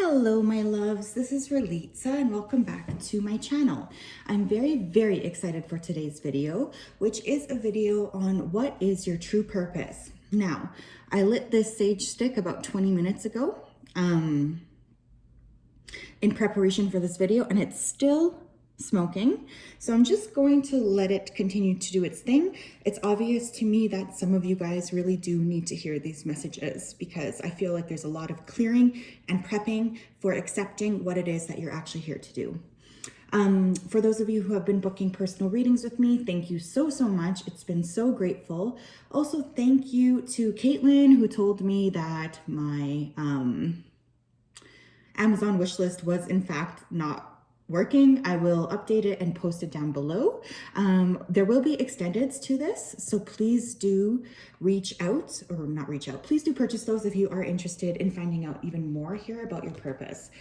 Hello my loves, this is Ralitza and welcome back to my channel. I'm very excited for today's video, which is a video on what is your true purpose. Now, I lit this sage stick about 20 minutes ago in preparation for this video, and it's still smoking. So I'm just going to let it continue to do its thing. It's obvious to me that some of you guys really do need to hear these messages because I feel like there's a lot of clearing and prepping for accepting what it is that you're actually here to do. For those of you who have been booking personal readings with me, thank you so much. It's been so grateful. Also, thank you to Caitlin, who told me that my Amazon wish list was in fact not working. I will update it and post it down below. There will be extendeds to this, so please do reach out, or not reach out, please do purchase those if you are interested in finding out even more here about your purpose.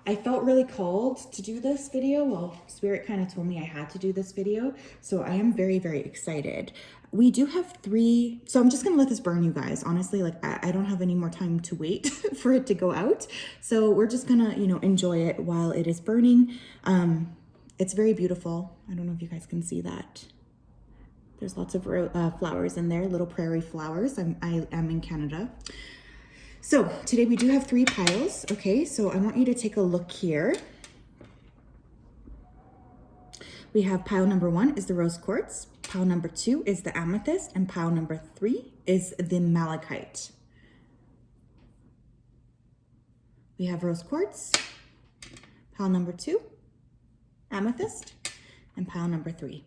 I felt really called to do this video. Well, Spirit kind of told me I had to do this video, so I am very excited. We do have 3, so I'm just gonna let this burn, you guys. Honestly, like I don't have any more time to wait for it to go out. So we're just gonna, enjoy it while it is burning. It's very beautiful. I don't know if you guys can see that. There's lots of flowers in there, little prairie flowers. I am in Canada. So today we do have 3 piles. Okay, so I want you to take a look here. We have pile number 1 is the rose quartz. Pile number 2 is the amethyst, and pile number 3 is the malachite. We have rose quartz, pile number 2, amethyst, and pile number 3.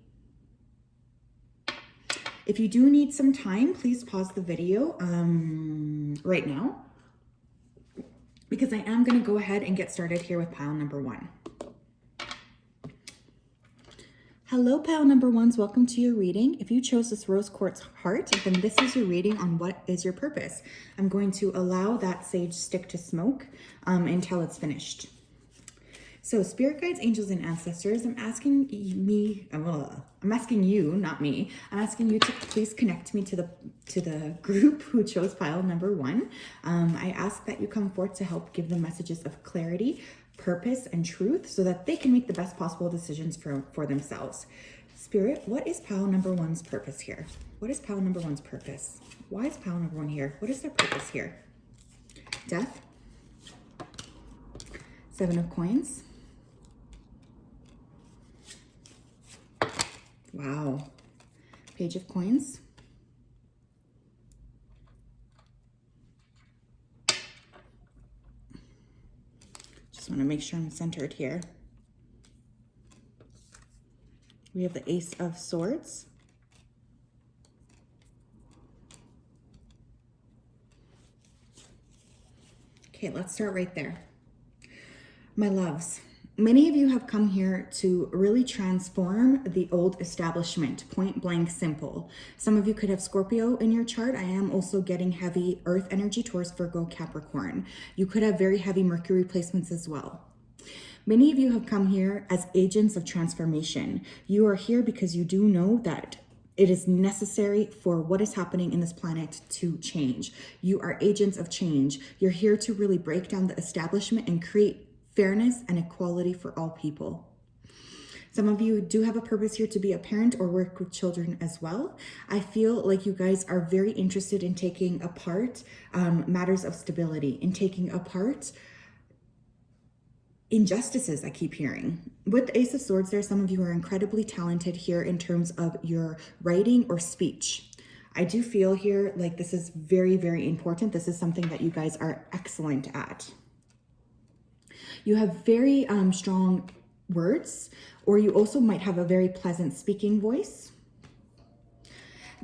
If you do need some time, please pause the video right now, because I am going to go ahead and get started here with pile number 1. Hello, pile number 1s. Welcome to your reading. If you chose this rose quartz heart, then this is your reading on what is your purpose. I'm going to allow that sage stick to smoke until it's finished. So spirit guides, angels, and ancestors, I'm asking you, not me. I'm asking you to please connect me to the group who chose pile number 1. I ask that you come forth to help give them messages of clarity, purpose, and truth so that they can make the best possible decisions for themselves. Spirit, what is pile number 1's purpose here? What is pile number 1's purpose? Why is pile number 1 here? What is their purpose here? Death. 7 of coins. Wow. Page of coins. Just want to make sure I'm centered here. We have the Ace of Swords. Okay, let's start right there. My loves, many of you have come here to really transform the old establishment, point blank simple. Some of you could have Scorpio in your chart. I am also getting heavy earth energy, Taurus, Virgo, Capricorn. You could have very heavy Mercury placements as well. Many of you have come here as agents of transformation. You are here because you do know that it is necessary for what is happening in this planet to change. You are agents of change. You're here to really break down the establishment and create fairness and equality for all people. Some of you do have a purpose here to be a parent or work with children as well. I feel like you guys are very interested in taking apart matters of stability, in taking apart injustices I keep hearing. With the Ace of Swords, there are some of you who are incredibly talented here in terms of your writing or speech. I do feel here like this is very important. This is something that you guys are excellent at. You have very strong words, or you also might have a very pleasant speaking voice,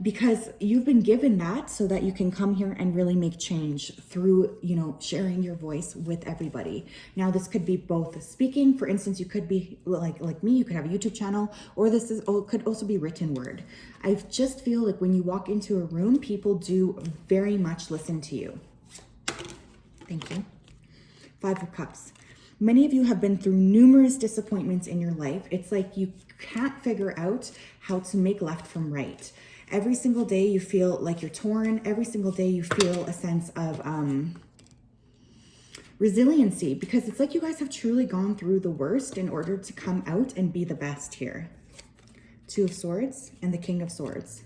because you've been given that so that you can come here and really make change through, sharing your voice with everybody. Now, this could be both speaking. For instance, you could be like me, you could have a YouTube channel, or could also be written word. I just feel like when you walk into a room, people do very much listen to you. Thank you. 5 of Cups. Many of you have been through numerous disappointments in your life. It's like you can't figure out how to make left from right. Every single day you feel like you're torn. Every single day you feel a sense of Resiliency, because it's like you guys have truly gone through the worst in order to come out and be the best here. Two of Swords and the King of Swords.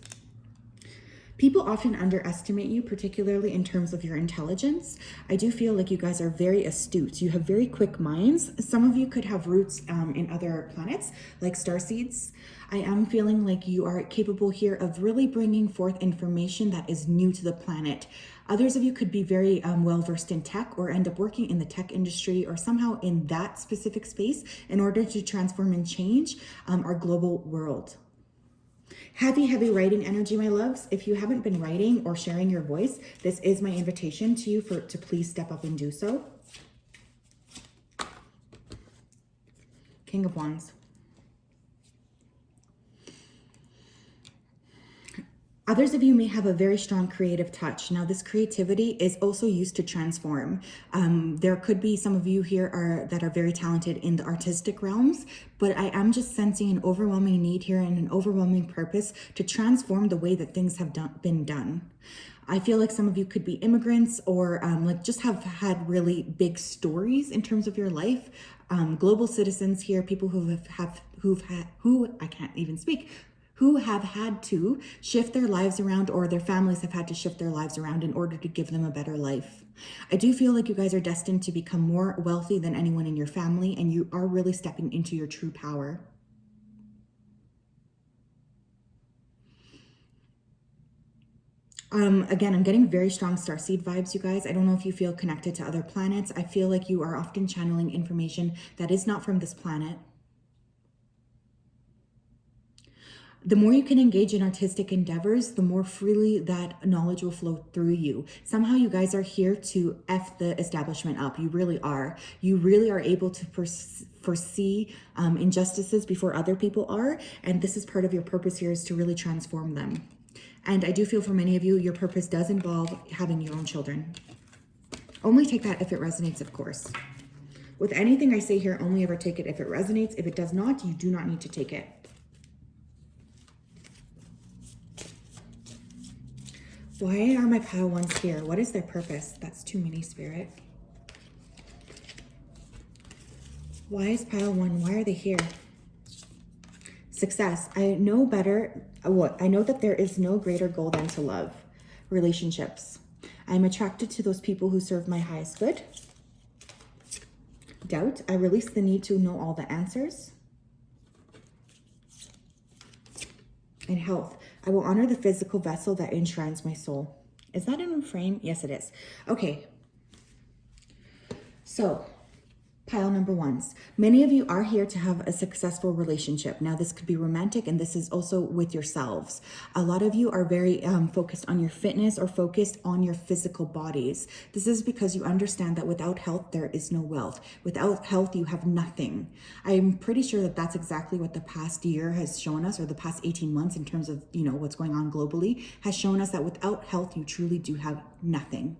People often underestimate you, particularly in terms of your intelligence. I do feel like you guys are very astute. You have very quick minds. Some of you could have roots in other planets, like starseeds. I am feeling like you are capable here of really bringing forth information that is new to the planet. Others of you could be very well-versed in tech or end up working in the tech industry or somehow in that specific space in order to transform and change our global world. Heavy writing energy, my loves. If you haven't been writing or sharing your voice, this is my invitation to you to please step up and do so. King of Wands. Others of you may have a very strong creative touch. Now, this creativity is also used to transform. There could be some of you here that are very talented in the artistic realms, but I am just sensing an overwhelming need here and an overwhelming purpose to transform the way that things have been done. I feel like some of you could be immigrants or like just have had really big stories in terms of your life. Global citizens here, people who have had to shift their lives around, or their families have had to shift their lives around in order to give them a better life. I do feel like you guys are destined to become more wealthy than anyone in your family, and you are really stepping into your true power. Again, I'm getting very strong starseed vibes, you guys. I don't know if you feel connected to other planets. I feel like you are often channeling information that is not from this planet. The more you can engage in artistic endeavors, the more freely that knowledge will flow through you. Somehow you guys are here to F the establishment up. You really are. You really are able to foresee injustices before other people are. And this is part of your purpose here, is to really transform them. And I do feel for many of you, your purpose does involve having your own children. Only take that if it resonates, of course. With anything I say here, only ever take it if it resonates. If it does not, you do not need to take it. Why are my pile ones here? What is their purpose? That's too many, Spirit. Why is pile one? Why are they here? Success. I know better. I know that there is no greater goal than to love. Relationships. I'm attracted to those people who serve my highest good. Doubt. I release the need to know all the answers. And health. I will honor the physical vessel that enshrines my soul. Is that in a frame? Yes, it is. Okay. So, pile number ones. Many of you are here to have a successful relationship. Now, this could be romantic, and this is also with yourselves. A lot of you are very focused on your fitness or focused on your physical bodies. This is because you understand that without health, there is no wealth. Without health, you have nothing. I'm pretty sure that that's exactly what the past year has shown us, or the past 18 months in terms of, you know, what's going on globally, has shown us that without health, you truly do have nothing.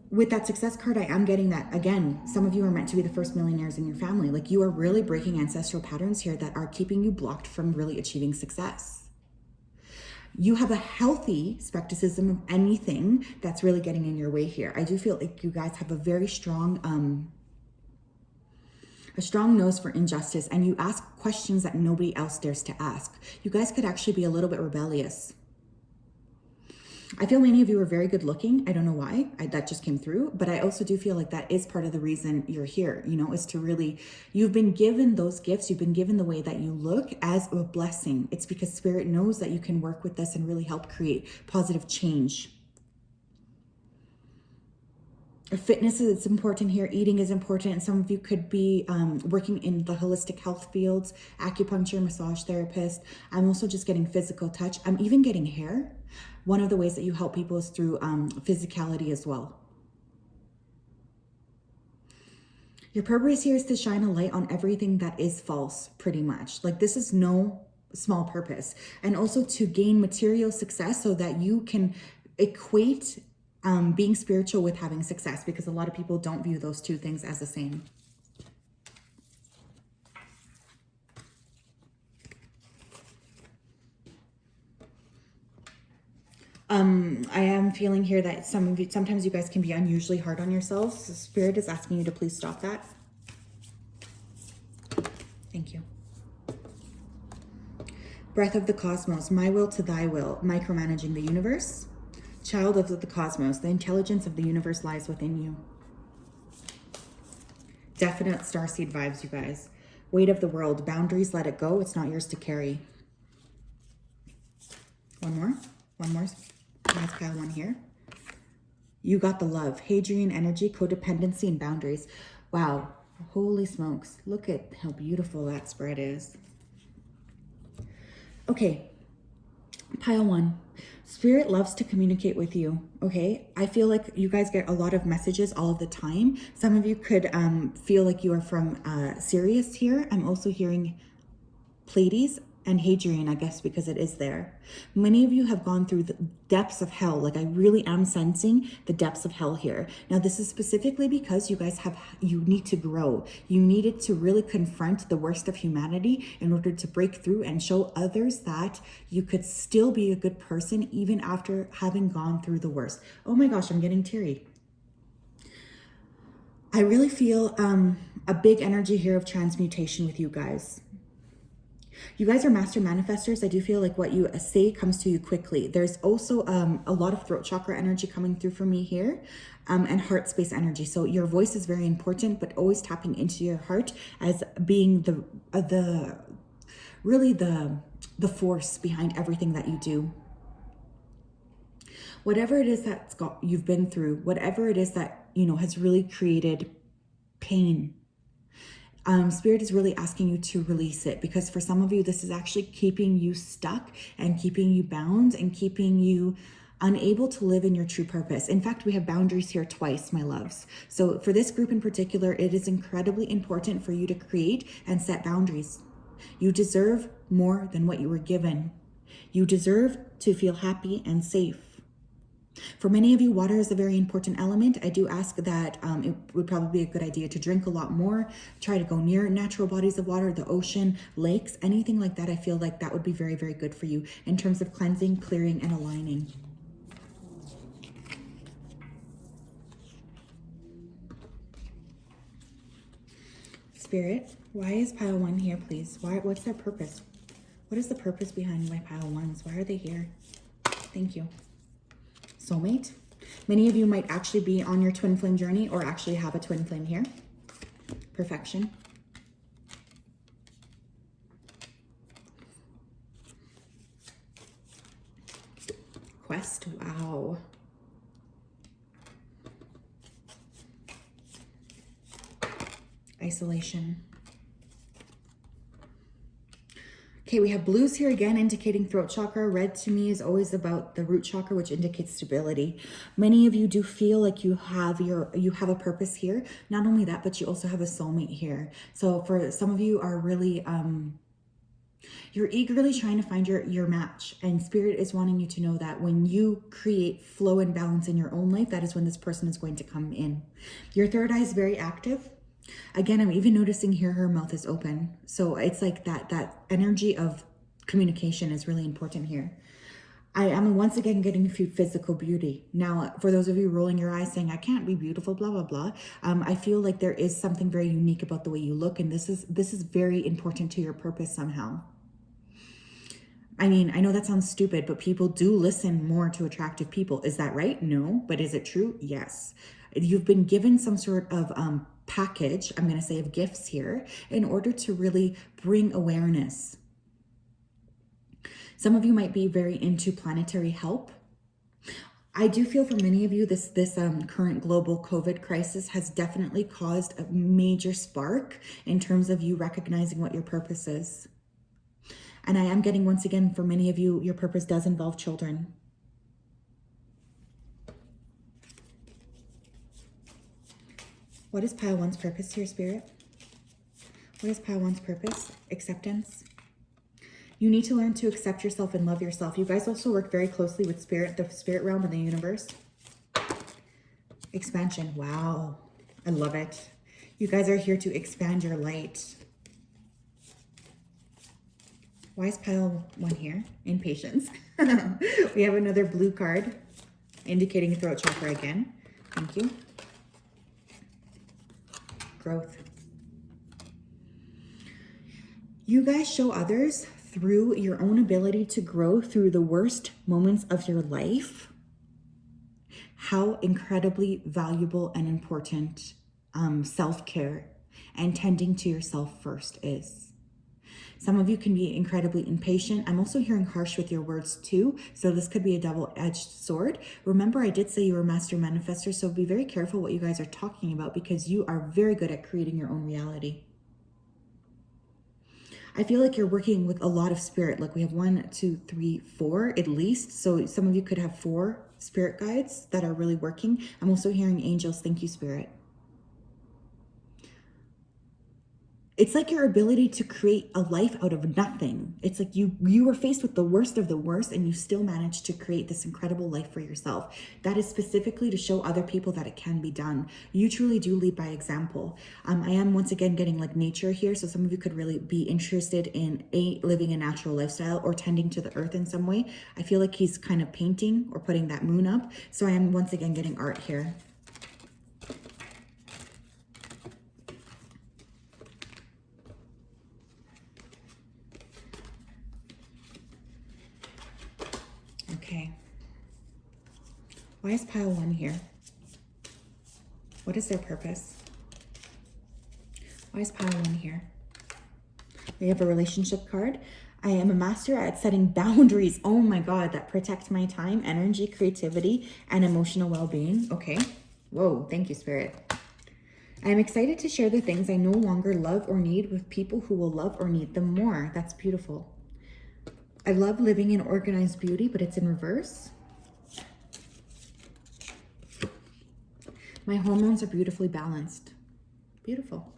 With that success card, I am getting that, again, some of you are meant to be the first millionaires in your family. Like, you are really breaking ancestral patterns here that are keeping you blocked from really achieving success. You have a healthy skepticism of anything that's really getting in your way here. I do feel like you guys have a very strong nose for injustice, and you ask questions that nobody else dares to ask. You guys could actually be a little bit rebellious. I feel many of you are very good looking. I don't know why that just came through, but I also do feel like that is part of the reason you're here, you know, is to really, you've been given those gifts. You've been given the way that you look as a blessing. It's because Spirit knows that you can work with this and really help create positive change. Fitness is important here. Eating is important. And some of you could be working in the holistic health fields, acupuncture, massage therapist. I'm also just getting physical touch. I'm even getting hair. One of the ways that you help people is through physicality as well. Your purpose here is to shine a light on everything that is false, pretty much. Like, this is no small purpose. And also to gain material success so that you can equate being spiritual with having success, because a lot of people don't view those two things as the same. I am feeling here that sometimes you guys can be unusually hard on yourselves. So Spirit is asking you to please stop that. Thank you. Breath of the cosmos, my will to thy will, micromanaging the universe. Child of the cosmos, the intelligence of the universe lies within you. Definite starseed vibes, you guys. Weight of the world, boundaries, let it go. It's not yours to carry. One more. Let's pile one here. You got the love. Hadrian energy, codependency, and boundaries. Wow. Holy smokes. Look at how beautiful that spread is. Okay. Pile one. Spirit loves to communicate with you, okay? I feel like you guys get a lot of messages all of the time. Some of you could feel like you are from Sirius here. I'm also hearing Pleiades and Hadrian, I guess, because it is there. Many of you have gone through the depths of hell. Like, I really am sensing the depths of hell here. Now, this is specifically because you guys you need to grow. You needed to really confront the worst of humanity in order to break through and show others that you could still be a good person even after having gone through the worst. Oh my gosh, I'm getting teary. I really feel a big energy here of transmutation with you guys. You guys are master manifestors. I do feel like what you say comes to you quickly. There's also a lot of throat chakra energy coming through for me here, and heart space energy. So your voice is very important, but always tapping into your heart as being really the force behind everything that you do. Whatever it is you've been through, whatever it is that has really created pain. Spirit is really asking you to release it, because for some of you, this is actually keeping you stuck and keeping you bound and keeping you unable to live in your true purpose. In fact, we have boundaries here twice, my loves. So for this group in particular, it is incredibly important for you to create and set boundaries. You deserve more than what you were given. You deserve to feel happy and safe. For many of you, water is a very important element. I do ask that it would probably be a good idea to drink a lot more. Try to go near natural bodies of water, the ocean, lakes, anything like that. I feel like that would be very, very good for you in terms of cleansing, clearing, and aligning. Spirit, why is pile one here, please? What's their purpose? What is the purpose behind my pile ones? Why are they here? Thank you. Soulmate. Many of you might actually be on your twin flame journey or actually have a twin flame here. Perfection. Quest. Wow. Isolation. Okay, we have blues here again, indicating throat chakra. Red to me is always about the root chakra, which indicates stability. Many of you do feel like you have a purpose here. Not only that, but you also have a soulmate here. So for some of you are really, you're eagerly trying to find your match. And Spirit is wanting you to know that when you create flow and balance in your own life, that is when this person is going to come in. Your third eye is very active. Again, I'm even noticing here her mouth is open. So it's like that energy of communication is really important here. I am once again getting a few physical beauty. Now, for those of you rolling your eyes saying, I can't be beautiful, blah, blah, blah. I feel like there is something very unique about the way you look. And this is very important to your purpose somehow. I mean, I know that sounds stupid, but people do listen more to attractive people. Is that right? No. But is it true? Yes. You've been given some sort of package, I'm going to say, of gifts here in order to really bring awareness. Some of you might be very into planetary help. I do feel for many of you, this current global COVID crisis has definitely caused a major spark in terms of you recognizing what your purpose is. And I am getting, once again, for many of you, your purpose does involve children. What is pile one's purpose here, Spirit? What is pile one's purpose? Acceptance. You need to learn to accept yourself and love yourself. You guys also work very closely with Spirit, the spirit realm and the universe. Expansion. Wow. I love it. You guys are here to expand your light. Why is pile 1 here? Impatience. We have another blue card indicating throat chakra again. Thank you. Growth. You guys show others through your own ability to grow through the worst moments of your life how incredibly valuable and important self-care and tending to yourself first is. Some of you can be incredibly impatient. I'm also hearing harsh with your words too. So this could be a double-edged sword. Remember, I did say you were a master manifester, so be very careful what you guys are talking about because you are very good at creating your own reality. I feel like you're working with a lot of spirit. Like we have 1, 2, 3, 4 at least. So some of you could have 4 spirit guides that are really working. I'm also hearing angels. Thank you, Spirit. It's like your ability to create a life out of nothing. It's like you were faced with the worst of the worst and you still managed to create this incredible life for yourself. That is specifically to show other people that it can be done. You truly do lead by example. I am once again getting like nature here. So some of you could really be interested in living a natural lifestyle or tending to the earth in some way. I feel like he's kind of painting or putting that moon up. So I am once again getting art here. Okay. Why is pile 1 here? What is their purpose? Why is pile 1 here? We have a relationship card. I am a master at setting boundaries. Oh my God, that protect my time, energy, creativity, and emotional well-being. Okay. Whoa, thank you, Spirit. I am excited to share the things I no longer love or need with people who will love or need them more. That's beautiful. I love living in organized beauty, but it's in reverse. My hormones are beautifully balanced. Beautiful.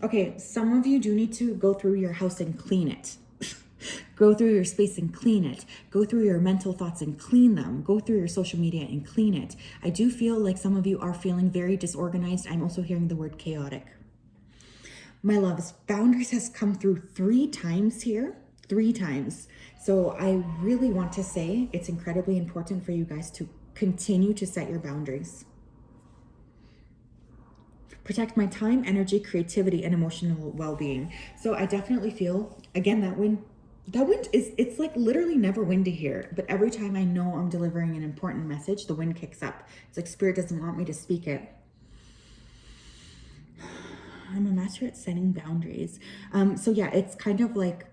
Okay, some of you do need to go through your house and clean it. Go through your space and clean it. Go through your mental thoughts and clean them. Go through your social media and clean it. I do feel like some of you are feeling very disorganized. I'm also hearing the word chaotic. My loves, boundaries has come through 3 times here, 3 times. So I really want to say it's incredibly important for you guys to continue to set your boundaries. Protect my time, energy, creativity, and emotional well-being. So I definitely feel, again, that wind is, it's like literally never windy here. But every time I know I'm delivering an important message, the wind kicks up. It's like Spirit doesn't want me to speak it. I'm a master at setting boundaries. So yeah, it's kind of like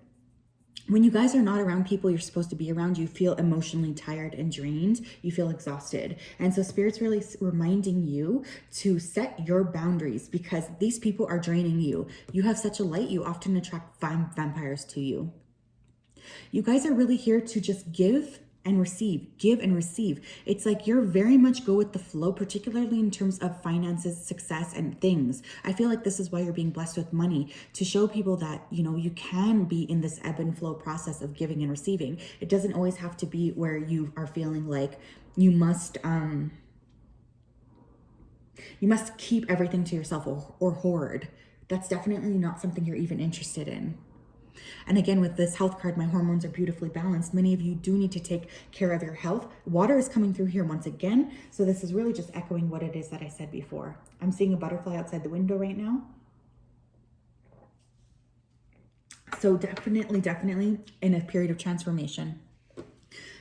when you guys are not around people you're supposed to be around, you feel emotionally tired and drained. You feel exhausted. And so Spirit's really reminding you to set your boundaries because these people are draining you. You have such a light, you often attract vampires to you. You guys are really here to just give and receive. It's like you're very much go with the flow, particularly in terms of finances, success, and things. I feel like this is why you're being blessed with money, to show people that, you know, you can be in this ebb and flow process of giving and receiving. It doesn't always have to be where you are feeling like you must keep everything to yourself or hoard. That's definitely not something you're even interested in. And again, with this health card, my hormones are beautifully balanced. Many of you do need to take care of your health. Water is coming through here once again. So this is really just echoing what it is that I said before. I'm seeing a butterfly outside the window right now. So definitely in a period of transformation.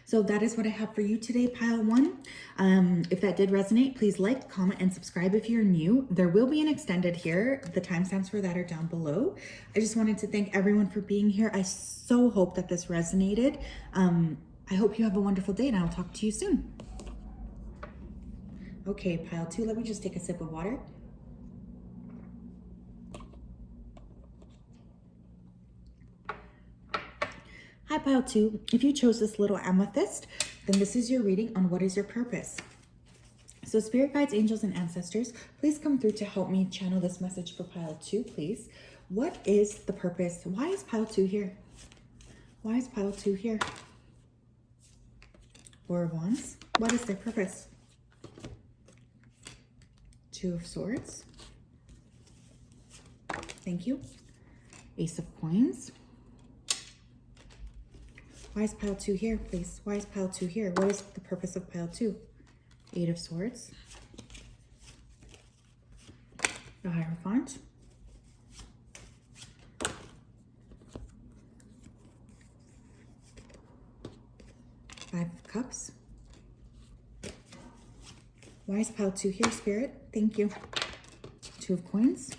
So that is what I have for you today, pile 1. If that did resonate, please like, comment, and subscribe if you're new. There will be an extended here. The timestamps for that are down below. I just wanted to thank everyone for being here. I so hope that this resonated. I hope you have a wonderful day and I'll talk to you soon. Okay, pile 2, let me just take a sip of water. Hi, pile 2. If you chose this little amethyst, then this is your reading on what is your purpose. So spirit guides, angels, and ancestors, please come through to help me channel this message for pile 2, please. What is the purpose? Why is pile 2 here? Why is pile 2 here? 4 of Wands. What is their purpose? 2 of Swords. Thank you. Ace of Coins. Why is pile 2 here, please? Why is pile 2 here? What is the purpose of pile 2? Eight of Swords. The Hierophant. Five of Cups. Why is pile 2 here, Spirit? Thank you. Two of Coins.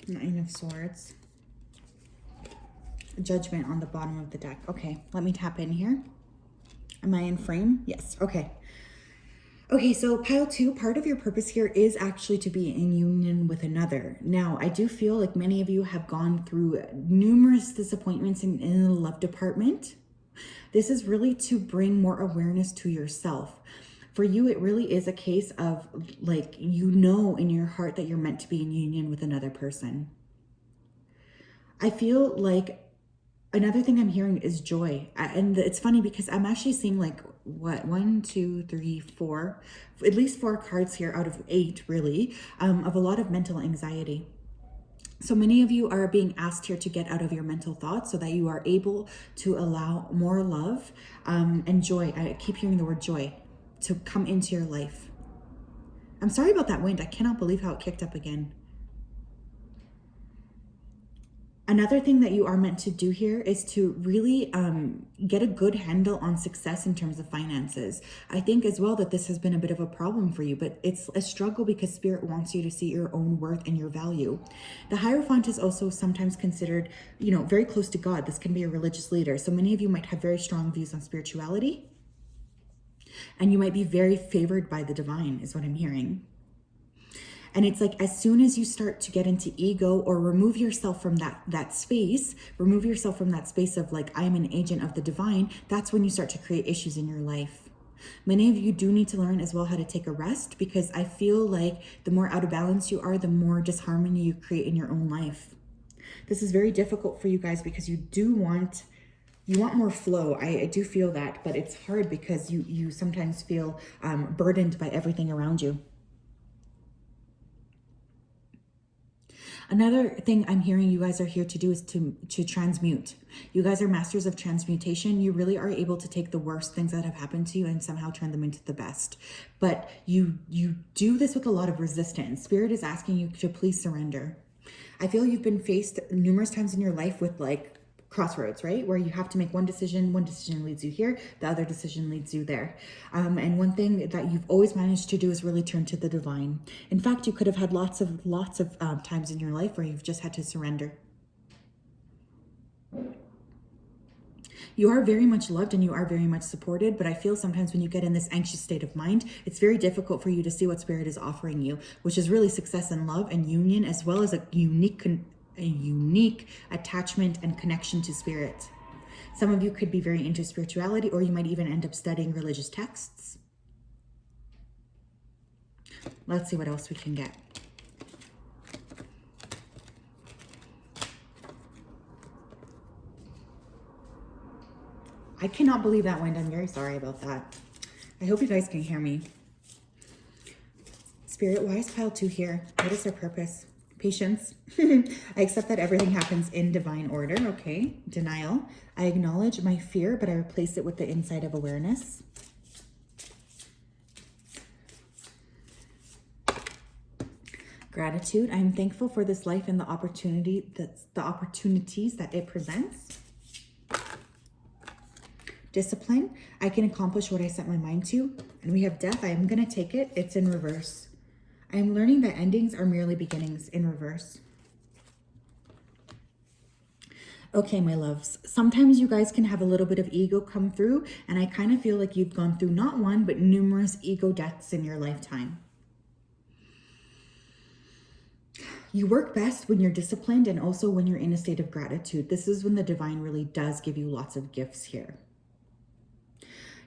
Nine of Swords. Judgment on the bottom of the deck. Okay, let me tap in here. Am I in frame? Yes, okay. Okay, so pile 2, part of your purpose here is actually to be in union with another. Now, I do feel like many of you have gone through numerous disappointments in the love department. This is really to bring more awareness to yourself. For you, it really is a case of like, you know in your heart that you're meant to be in union with another person. I feel like another thing I'm hearing is joy. And it's funny because I'm actually seeing like, what, 1, 2, 3, 4, at least 4 cards here out of 8 really, of a lot of mental anxiety. So many of you are being asked here to get out of your mental thoughts so that you are able to allow more love and joy. I keep hearing the word joy to come into your life. I'm sorry about that wind. I cannot believe how it kicked up again. Another thing that you are meant to do here is to really get a good handle on success in terms of finances. I think as well that this has been a bit of a problem for you, but it's a struggle because Spirit wants you to see your own worth and your value. The Hierophant is also sometimes considered, you know, very close to God. This can be a religious leader. So many of you might have very strong views on spirituality, and you might be very favored by the divine, is what I'm hearing. And it's like, as soon as you start to get into ego or remove yourself from that space, remove yourself from that space of like, I am an agent of the divine, that's when you start to create issues in your life. Many of you do need to learn as well how to take a rest, because I feel like the more out of balance you are, the more disharmony you create in your own life. This is very difficult for you guys because you want more flow. I do feel that, but it's hard because you sometimes feel burdened by everything around you. Another thing I'm hearing you guys are here to do is to transmute. You guys are masters of transmutation. You really are able to take the worst things that have happened to you and somehow turn them into the best. But you do this with a lot of resistance. Spirit is asking you to please surrender. I feel you've been faced numerous times in your life with like crossroads, right? Where you have to make one decision leads you here, the other decision leads you there. And one thing that you've always managed to do is really turn to the divine. In fact, you could have had lots of times in your life where you've just had to surrender. You are very much loved and you are very much supported, but I feel sometimes when you get in this anxious state of mind, it's very difficult for you to see what Spirit is offering you, which is really success and love and union, as well as a unique attachment and connection to Spirit. Some of you could be very into spirituality, or you might even end up studying religious texts. Let's see what else we can get. I cannot believe that wind. I'm very sorry about that. I hope you guys can hear me. Spirit, why is pile 2 here? What is their purpose? Patience. I accept that everything happens in divine order. Okay. Denial. I acknowledge my fear, but I replace it with the insight of awareness. Gratitude. I'm thankful for this life and the opportunities that it presents. Discipline. I can accomplish what I set my mind to. And we have death. I am going to take it. It's in reverse. I am learning that endings are merely beginnings, in reverse. Okay, my loves. Sometimes you guys can have a little bit of ego come through, and I kind of feel like you've gone through not one, but numerous ego deaths in your lifetime. You work best when you're disciplined and also when you're in a state of gratitude. This is when the divine really does give you lots of gifts here.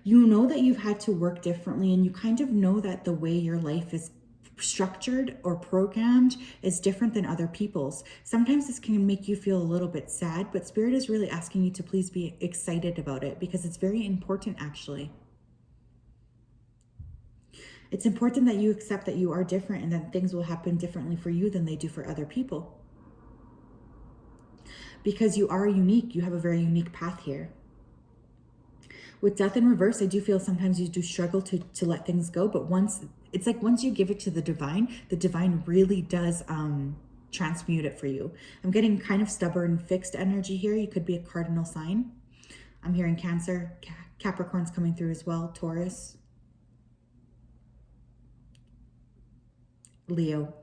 You know that you've had to work differently, and you kind of know that the way your life is structured or programmed is different than other people's. Sometimes this can make you feel a little bit sad, but Spirit is really asking you to please be excited about it because it's very important, actually. It's important that you accept that you are different and that things will happen differently for you than they do for other people. Because you are unique. You have a very unique path here. With death in reverse, I do feel sometimes you do struggle to let things go. But once you give it to the divine really does transmute it for you. I'm getting kind of stubborn, fixed energy here. You could be a cardinal sign. I'm hearing Cancer, Capricorn's coming through as well, Taurus, Leo.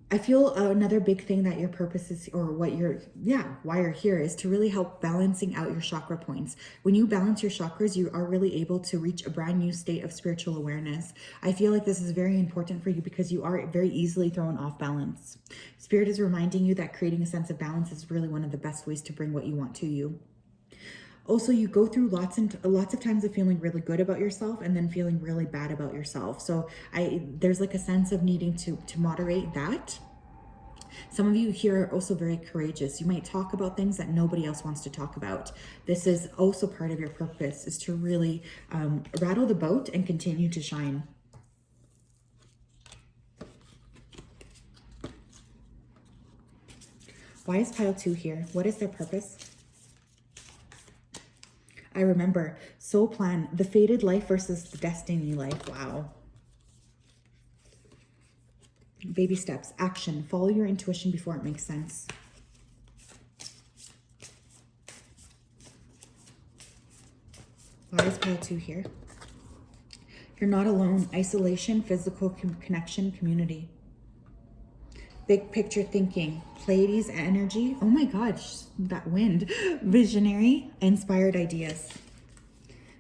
I feel another big thing that your purpose is, or why you're here, is to really help balancing out your chakra points. When you balance your chakras, you are really able to reach a brand new state of spiritual awareness. I feel like this is very important for you because you are very easily thrown off balance. Spirit is reminding you that creating a sense of balance is really one of the best ways to bring what you want to you. Also, you go through lots of times of feeling really good about yourself and then feeling really bad about yourself. So there's like a sense of needing to moderate that. Some of you here are also very courageous. You might talk about things that nobody else wants to talk about. This is also part of your purpose, is to really rattle the boat and continue to shine. Why is pile 2 here? What is their purpose? I remember, soul plan, the fated life versus the destiny life. Wow. Baby steps, action, follow your intuition before it makes sense. Why is pile 2 here? You're not alone. Isolation, physical connection, community. Big picture thinking, Pleiades energy. Oh my gosh, that wind. Visionary, inspired ideas.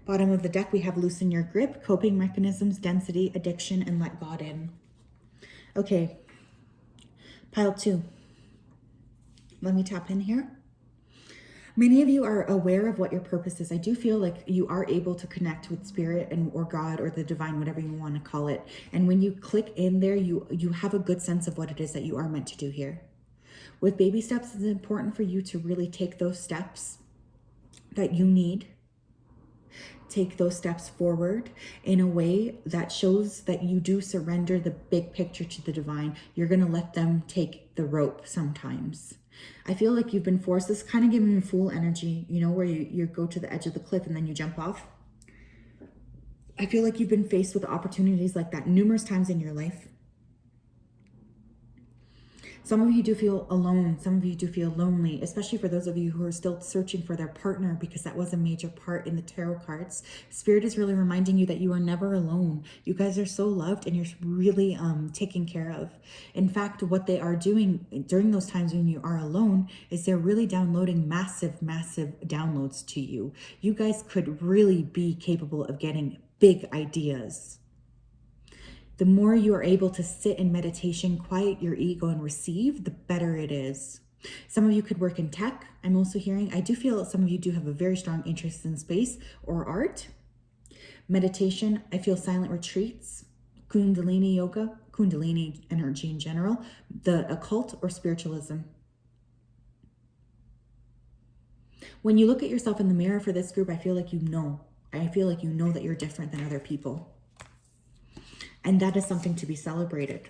Bottom of the deck, we have loosen your grip, coping mechanisms, density, addiction, and let God in. Okay, pile 2. Let me tap in here. Many of you are aware of what your purpose is. I do feel like you are able to connect with spirit or God or the divine, whatever you want to call it. And when you click in there, you have a good sense of what it is that you are meant to do here. With baby steps, it's important for you to really take those steps that you need. Take those steps forward in a way that shows that you do surrender the big picture to the divine. You're going to let them take the rope sometimes. I feel like you've been forced. This kind of giving me fool energy, you know, where you go to the edge of the cliff and then you jump off. I feel like you've been faced with opportunities like that numerous times in your life. Some of you do feel alone. Some of you do feel lonely, especially for those of you who are still searching for their partner, because that was a major part in the tarot cards. Spirit is really reminding you that you are never alone. You guys are so loved and you're really taken care of. In fact, what they are doing during those times when you are alone is they're really downloading massive, massive downloads to you. You guys could really be capable of getting big ideas. The more you are able to sit in meditation, quiet your ego, and receive, the better it is. Some of you could work in tech. I'm also hearing, I do feel that some of you do have a very strong interest in space or art. Meditation, I feel silent retreats, Kundalini yoga, Kundalini energy in general, the occult or spiritualism. When you look at yourself in the mirror for this group, I feel like you know that you're different than other people. And that is something to be celebrated.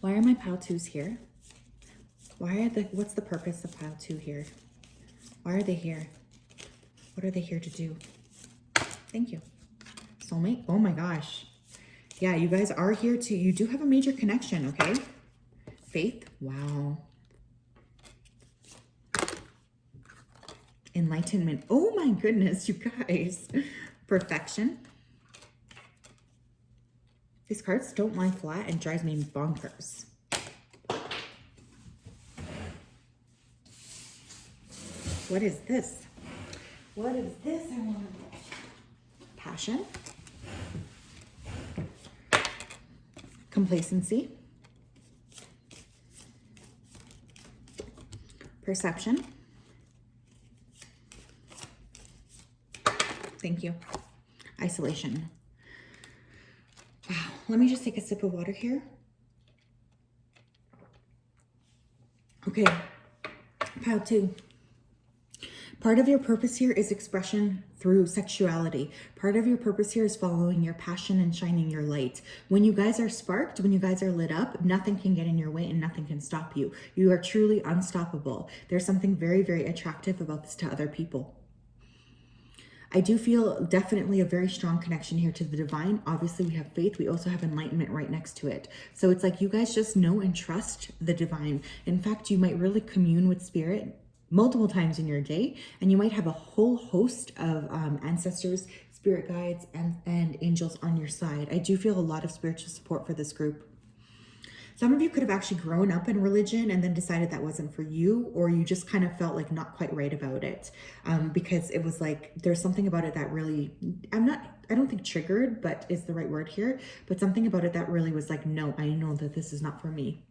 Why are my pile 2s here? What's the purpose of pile 2 here? Why are they here? What are they here to do? Thank you. Soulmate? Oh my gosh. Yeah, you guys are here to, you do have a major connection, okay? Faith? Wow. Enlightenment. Oh my goodness, you guys. Perfection. These cards don't lie flat and drives me bonkers. What is this? What is this? I want to know. Passion. Complacency. Perception. Thank you. Isolation. Wow. Let me just take a sip of water here. Okay, pile 2. Part of your purpose here is expression through sexuality. Part of your purpose here is following your passion and shining your light. When you guys are sparked, when you guys are lit up, nothing can get in your way and nothing can stop you. You are truly unstoppable. There's something very, very attractive about this to other people. I do feel definitely a very strong connection here to the divine. Obviously, we have faith. We also have enlightenment right next to it. So it's like you guys just know and trust the divine. In fact, you might really commune with spirit multiple times in your day, and you might have a whole host of ancestors, spirit guides, and angels on your side. I do feel a lot of spiritual support for this group. Some of you could have actually grown up in religion and then decided that wasn't for you, or you just kind of felt like not quite right about it, because it was like there's something about it that really, I don't think triggered, but is the right word here, but something about it that really was like, no, I know that this is not for me.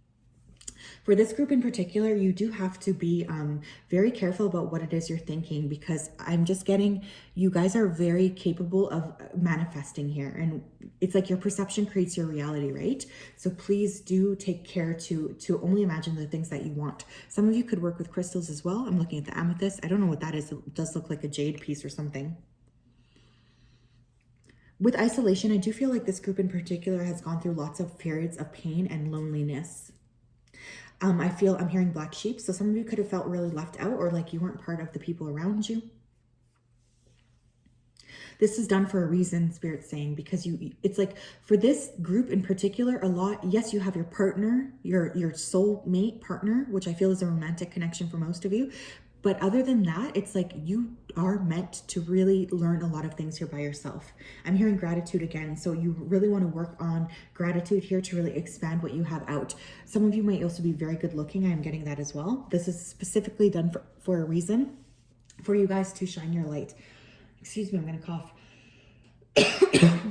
For this group in particular, you do have to be very careful about what it is you're thinking, because I'm just getting, you guys are very capable of manifesting here. And it's like your perception creates your reality, right? So please do take care to only imagine the things that you want. Some of you could work with crystals as well. I'm looking at the amethyst. I don't know what that is. It does look like a jade piece or something. With isolation, I do feel like this group in particular has gone through lots of periods of pain and loneliness. I feel I'm hearing black sheep. So some of you could have felt really left out, or like you weren't part of the people around you. This is done for a reason, Spirit's saying, because it's like for this group in particular, a lot, yes, you have your partner, your soulmate partner, which I feel is a romantic connection for most of you. But other than that, it's like you are meant to really learn a lot of things here by yourself. I'm hearing gratitude again. So you really want to work on gratitude here to really expand what you have out. Some of you might also be very good looking. I'm getting that as well. This is specifically done for a reason, for you guys to shine your light. Excuse me, I'm going to cough.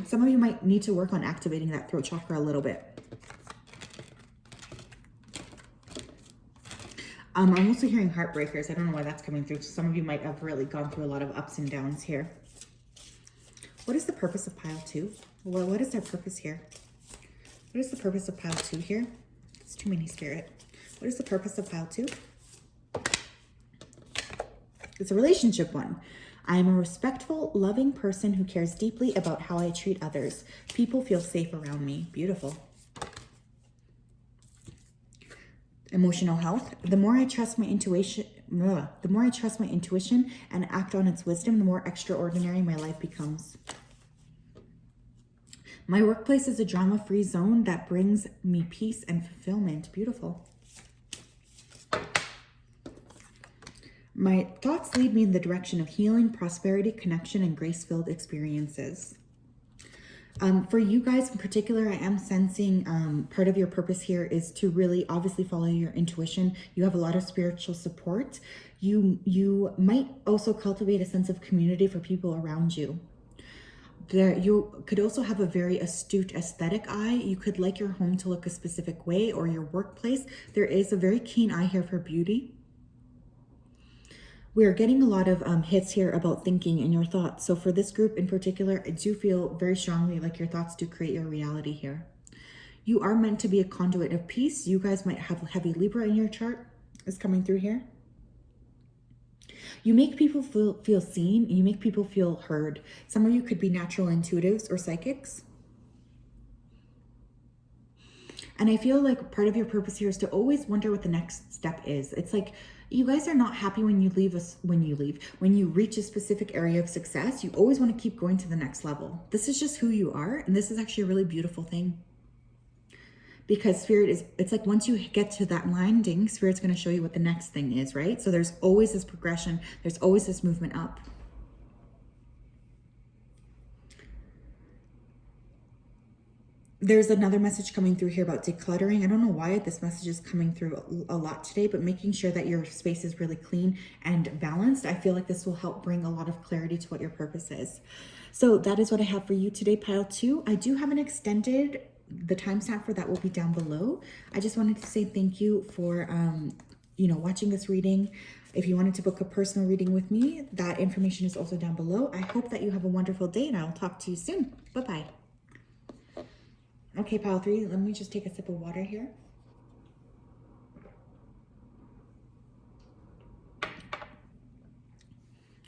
Some of you might need to work on activating that throat chakra a little bit. I'm also hearing heartbreakers. I don't know why that's coming through. Some of you might have really gone through a lot of ups and downs here. What is the purpose of pile 2? Well, what is their purpose here? What is the purpose of pile 2 here? It's too many, Spirit. What is the purpose of pile 2? It's a relationship one. I am a respectful, loving person who cares deeply about how I treat others. People feel safe around me. Beautiful. Emotional health. The more I trust my intuition, and act on its wisdom, the more extraordinary my life becomes. My workplace is a drama-free zone that brings me peace and fulfillment. Beautiful. My thoughts lead me in the direction of healing, prosperity, connection, and grace-filled experiences. For you guys in particular, I am sensing part of your purpose here is to really obviously follow your intuition. You have a lot of spiritual support. You might also cultivate a sense of community for people around you. You could also have a very astute aesthetic eye. You could like your home to look a specific way, or your workplace. There is a very keen eye here for beauty. We're getting a lot of hits here about thinking and your thoughts. So for this group in particular, I do feel very strongly like your thoughts do create your reality here. You are meant to be a conduit of peace. You guys might have heavy Libra in your chart. Is coming through here. You make people feel seen. You make people feel heard. Some of you could be natural intuitives or psychics. And I feel like part of your purpose here is to always wonder what the next step is. It's like you guys are not happy when you reach a specific area of success. You always want to keep going to the next level. This is just who you are. And this is actually a really beautiful thing. Because it's like once you get to that landing, Spirit's going to show you what the next thing is, right? So there's always this progression. There's always this movement up. There's another message coming through here about decluttering. I don't know why this message is coming through a lot today, but making sure that your space is really clean and balanced. I feel like this will help bring a lot of clarity to what your purpose is. So that is what I have for you today, pile 2. I do have an extended, the timestamp for that will be down below. I just wanted to say thank you for, watching this reading. If you wanted to book a personal reading with me, that information is also down below. I hope that you have a wonderful day, and I'll talk to you soon. Bye-bye. Okay, pile 3, let me just take a sip of water here.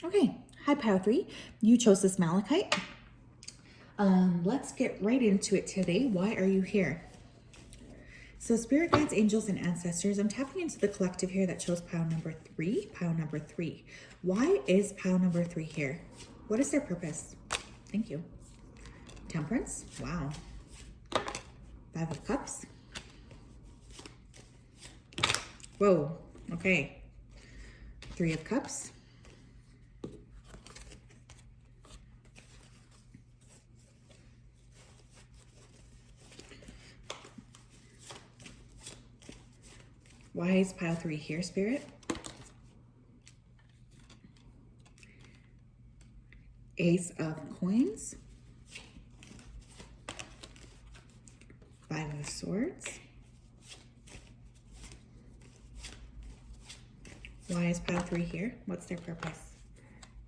Okay, hi Pile 3. You chose this malachite. Let's get right into it today. Why are you here? So spirit guides, angels, and ancestors. I'm tapping into the collective here that chose pile number 3. Pile number 3. Why is pile number 3 here? What is their purpose? Thank you. Temperance. Wow. 5 of Cups. Whoa. Okay. 3 of Cups. Why is pile 3 here, Spirit? Ace of Coins. 5 of Swords. Why is pile 3 here? What's their purpose?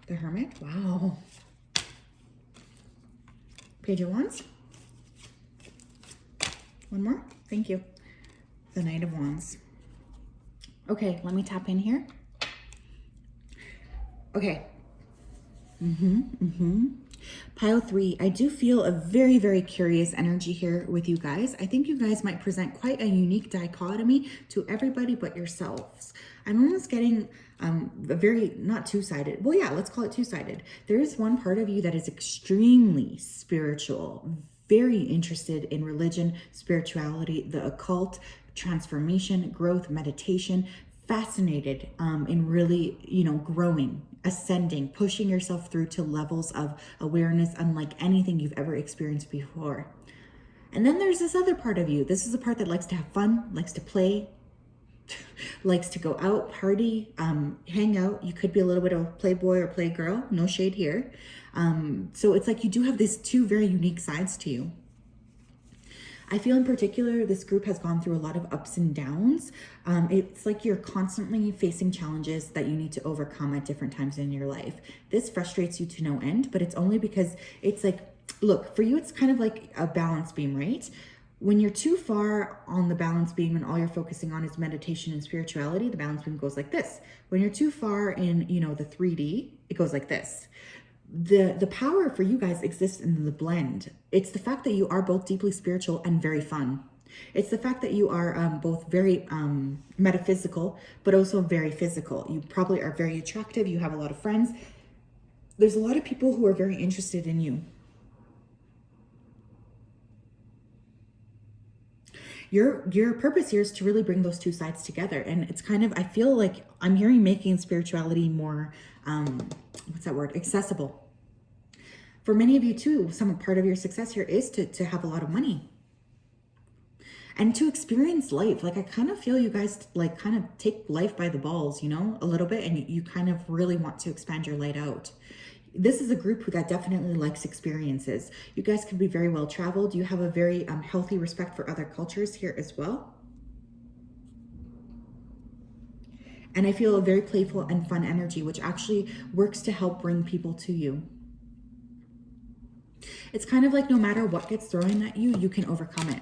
The Hermit. Wow. Page of Wands. One more. Thank you. The Knight of Wands. Okay, let me tap in here. Okay. Pile 3, I do feel a very, very curious energy here with you guys. I think you guys might present quite a unique dichotomy to everybody but yourselves. I'm almost getting a very, not two-sided. Well, yeah, let's call it two-sided. There is one part of you that is extremely spiritual, very interested in religion, spirituality, the occult, transformation, growth, meditation, fascinated in really, growing, ascending, pushing yourself through to levels of awareness unlike anything you've ever experienced before. And then there's this other part of you. This is the part that likes to have fun, likes to play, likes to go out, party, hang out. You could be a little bit of a playboy or playgirl, no shade here. So it's like you do have these two very unique sides to you. I feel in particular, this group has gone through a lot of ups and downs. It's like you're constantly facing challenges that you need to overcome at different times in your life. This frustrates you to no end, but it's only because it's like, look, for you, it's kind of like a balance beam, right? When you're too far on the balance beam and all you're focusing on is meditation and spirituality, the balance beam goes like this. When you're too far in, the 3D, it goes like this. The power for you guys exists in the blend. It's the fact that you are both deeply spiritual and very fun. It's the fact that you are both very metaphysical, but also very physical. You probably are very attractive. You have a lot of friends. There's a lot of people who are very interested in you. Your purpose here is to really bring those two sides together. And it's kind of, I feel like I'm hearing making spirituality more, accessible. For many of you too, some part of your success here is to have a lot of money. And to experience life. Like I kind of feel you guys like kind of take life by the balls, a little bit. And you kind of really want to expand your light out. This is a group that definitely likes experiences. You guys can be very well traveled. You have a very healthy respect for other cultures here as well. And I feel a very playful and fun energy, which actually works to help bring people to you. It's kind of like no matter what gets thrown at you, you can overcome it.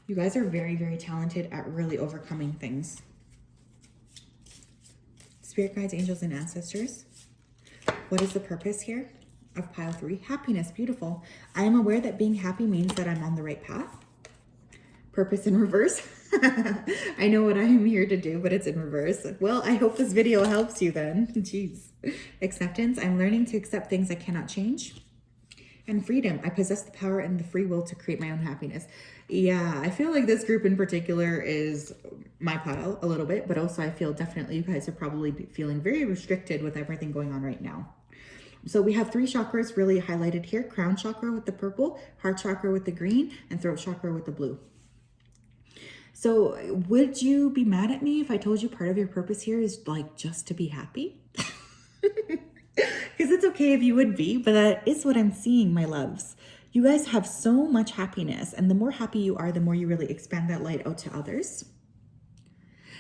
You guys are very, very talented at really overcoming things. Spirit guides, angels, and ancestors. What is the purpose here of pile 3? Happiness, beautiful. I am aware that being happy means that I'm on the right path. Purpose in reverse. I know what I am here to do, but it's in reverse. Well, I hope this video helps you then. Jeez. Acceptance. I'm learning to accept things I cannot change. And freedom. I possess the power and the free will to create my own happiness. Yeah, I feel like this group in particular is my pile a little bit, but also I feel definitely you guys are probably feeling very restricted with everything going on right now. So we have 3 chakras really highlighted here. Crown chakra with the purple, heart chakra with the green, and throat chakra with the blue. So would you be mad at me if I told you part of your purpose here is like just to be happy? Because it's okay if you would be, but that is what I'm seeing, my loves. You guys have so much happiness, and the more happy you are, the more you really expand that light out to others.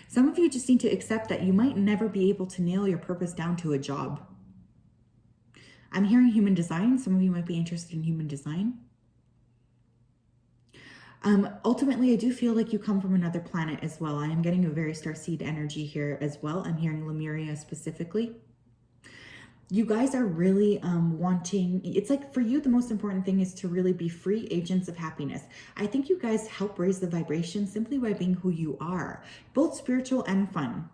Some of you just need to accept that you might never be able to nail your purpose down to a job. I'm hearing human design. Some of you might be interested in human design. Ultimately, I do feel like you come from another planet as well. I am getting a very starseed energy here as well. I'm hearing Lemuria specifically. You guys are really wanting, it's like for you, the most important thing is to really be free agents of happiness. I think you guys help raise the vibration simply by being who you are, both spiritual and fun.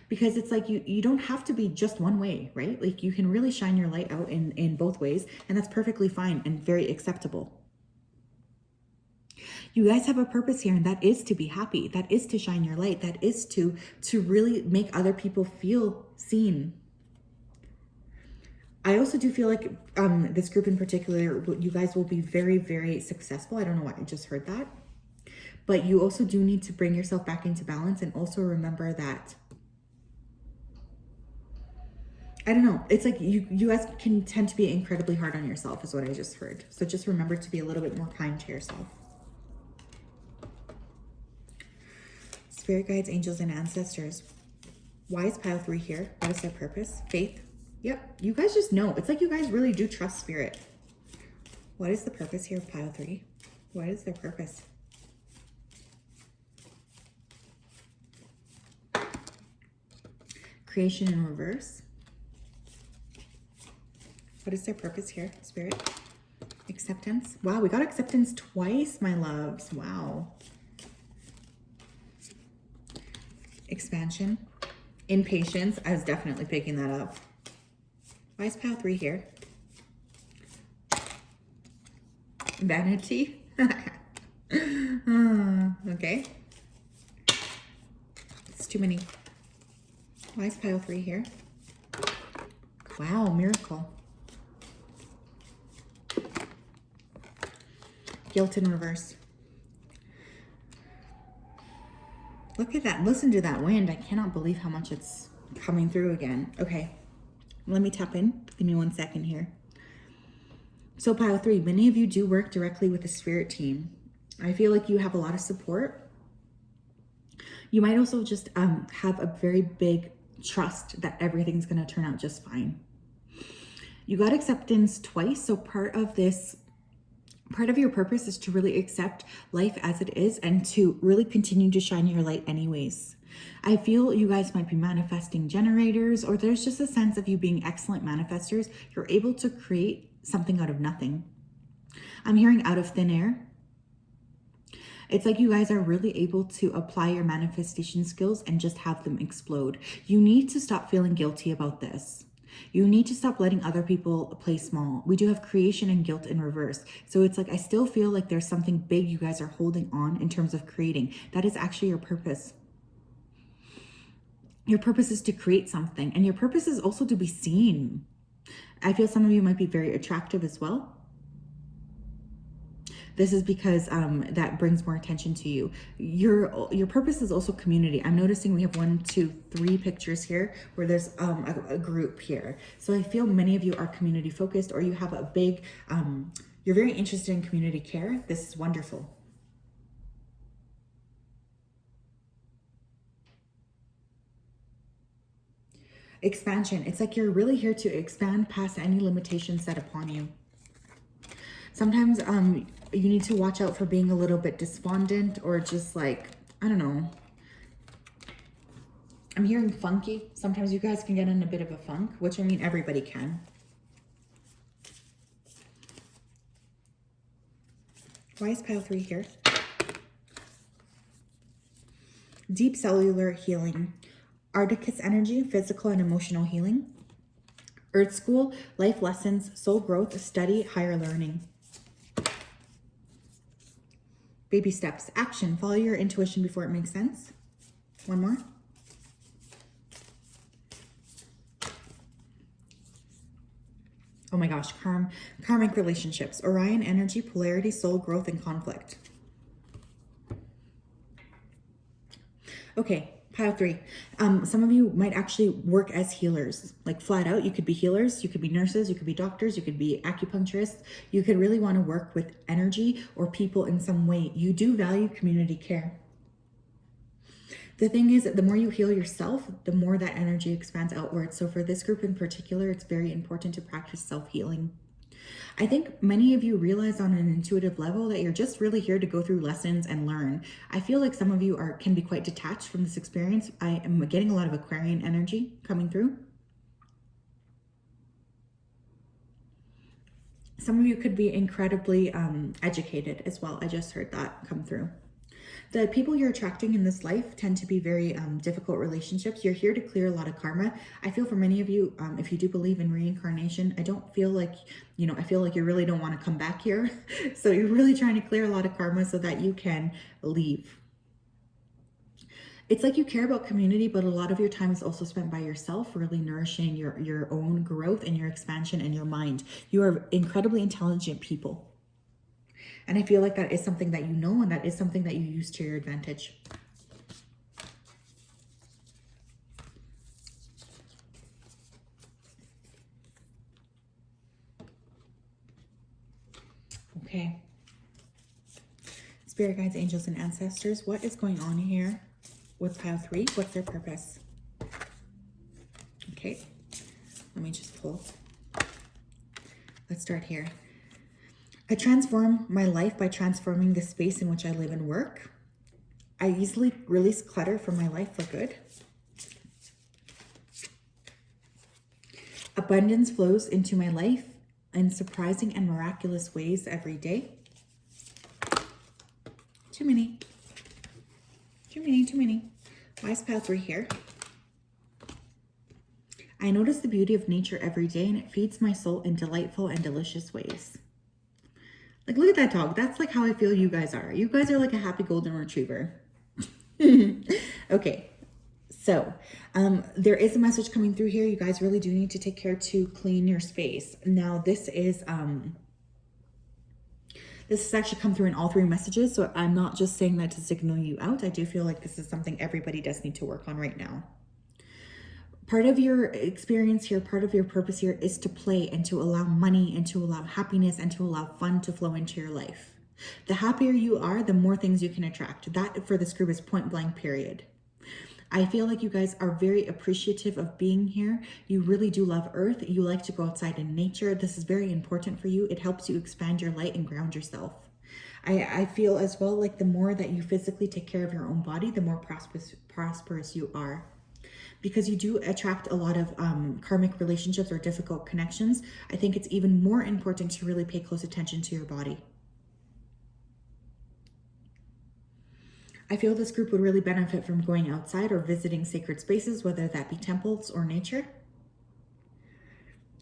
Because it's like you don't have to be just one way, right? Like you can really shine your light out in both ways, and that's perfectly fine and very acceptable. You guys have a purpose here, and that is to be happy. That is to shine your light. That is to really make other people feel seen. I also do feel like this group in particular, you guys will be very, very successful. I don't know why I just heard that. But you also do need to bring yourself back into balance, and also remember that, I don't know, it's like you guys can tend to be incredibly hard on yourself is what I just heard. So just remember to be a little bit more kind to yourself. Spirit guides, angels, and ancestors. Why is pile 3 here? What is their purpose? Faith. Yep, you guys just know. It's like you guys really do trust spirit. What is the purpose here of pile 3? What is their purpose? Creation in reverse. What is their purpose here, spirit? Acceptance. Wow, we got acceptance twice, my loves. Wow. Expansion. Impatience. I was definitely picking that up. Why is pile 3 here? Vanity. Okay. It's too many. Why is pile 3 here? Wow, miracle. Guilt in reverse. Look at that. Listen to that wind. I cannot believe how much it's coming through again. Okay. Let me tap in. Give me 1 second here. So pile 3, many of you do work directly with the spirit team. I feel like you have a lot of support. You might also just have a very big trust that everything's going to turn out just fine. You got acceptance twice. So part of your purpose is to really accept life as it is and to really continue to shine your light anyways. I feel you guys might be manifesting generators, or there's just a sense of you being excellent manifestors. You're able to create something out of nothing. I'm hearing out of thin air. It's like you guys are really able to apply your manifestation skills and just have them explode. You need to stop feeling guilty about this. You need to stop letting other people play small. We do have creation and guilt in reverse. So it's like, I still feel like there's something big you guys are holding on in terms of creating. That is actually your purpose. Your purpose is to create something, and your purpose is also to be seen. I feel some of you might be very attractive as well. This is because that brings more attention to you. Your purpose is also community. I'm noticing we have 1, 2, 3 pictures here where there's a group here. So I feel many of you are community focused, or you have a big, you're very interested in community care. This is wonderful. Expansion. It's like you're really here to expand past any limitations set upon you. Sometimes you need to watch out for being a little bit despondent, or just like, I don't know. I'm hearing funky. Sometimes you guys can get in a bit of a funk, which I mean, everybody can. Why is pile 3 here? Deep cellular healing. Arcticus energy, physical and emotional healing. Earth school, life lessons, soul growth, study, higher learning. Baby steps, action, follow your intuition before it makes sense. 1 more. Oh my gosh, karmic relationships, Orion energy, polarity, soul growth, and conflict. Okay, pile 3. Some of you might actually work as healers, like flat out. You could be healers, you could be nurses, you could be doctors, you could be acupuncturists. You could really want to work with energy or people in some way. You do value community care. The thing is that the more you heal yourself, the more that energy expands outwards. So for this group in particular, it's very important to practice self-healing. I think many of you realize on an intuitive level that you're just really here to go through lessons and learn. I feel like some of you can be quite detached from this experience. I am getting a lot of Aquarian energy coming through. Some of you could be incredibly educated as well. I just heard that come through. The people you're attracting in this life tend to be very difficult relationships. You're here to clear a lot of karma. I feel for many of you, if you do believe in reincarnation, I don't feel like, I feel like you really don't want to come back here. So you're really trying to clear a lot of karma so that you can leave. It's like you care about community, but a lot of your time is also spent by yourself, really nourishing your own growth and your expansion and your mind. You are incredibly intelligent people. And I feel like that is something that you know, and that is something that you use to your advantage. Okay. Spirit guides, angels, and ancestors, what is going on here with pile 3? What's their purpose? Okay. Let me just pull. Let's start here. I transform my life by transforming the space in which I live and work. I easily release clutter from my life for good. Abundance flows into my life in surprising and miraculous ways every day. Too many. Why is pile 3 here? I notice the beauty of nature every day, and it feeds my soul in delightful and delicious ways. Like, look at that dog. That's like how I feel you guys are. You guys are like a happy golden retriever. Okay. So, there is a message coming through here. You guys really do need to take care to clean your space. Now, this has actually come through in all 3 messages. So I'm not just saying that to signal you out. I do feel like this is something everybody does need to work on right now. Part of your experience here, part of your purpose here is to play and to allow money and to allow happiness and to allow fun to flow into your life. The happier you are, the more things you can attract. That for this group is point blank, period. I feel like you guys are very appreciative of being here. You really do love Earth. You like to go outside in nature. This is very important for you. It helps you expand your light and ground yourself. I feel as well like the more that you physically take care of your own body, the more prosperous you are. Because you do attract a lot of karmic relationships or difficult connections, I think it's even more important to really pay close attention to your body. I feel this group would really benefit from going outside or visiting sacred spaces, whether that be temples or nature.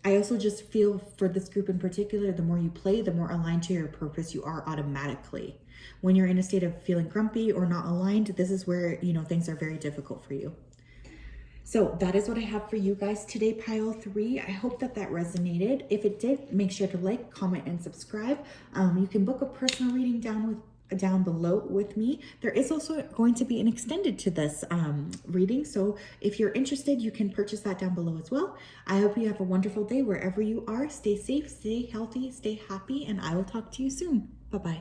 I also just feel for this group in particular, the more you play, the more aligned to your purpose you are automatically. When you're in a state of feeling grumpy or not aligned, this is where, things are very difficult for you. So that is what I have for you guys today, pile 3. I hope that resonated. If it did, make sure to like, comment, and subscribe. You can book a personal reading down below with me. There is also going to be an extended to this reading. So if you're interested, you can purchase that down below as well. I hope you have a wonderful day wherever you are. Stay safe, stay healthy, stay happy, and I will talk to you soon. Bye-bye.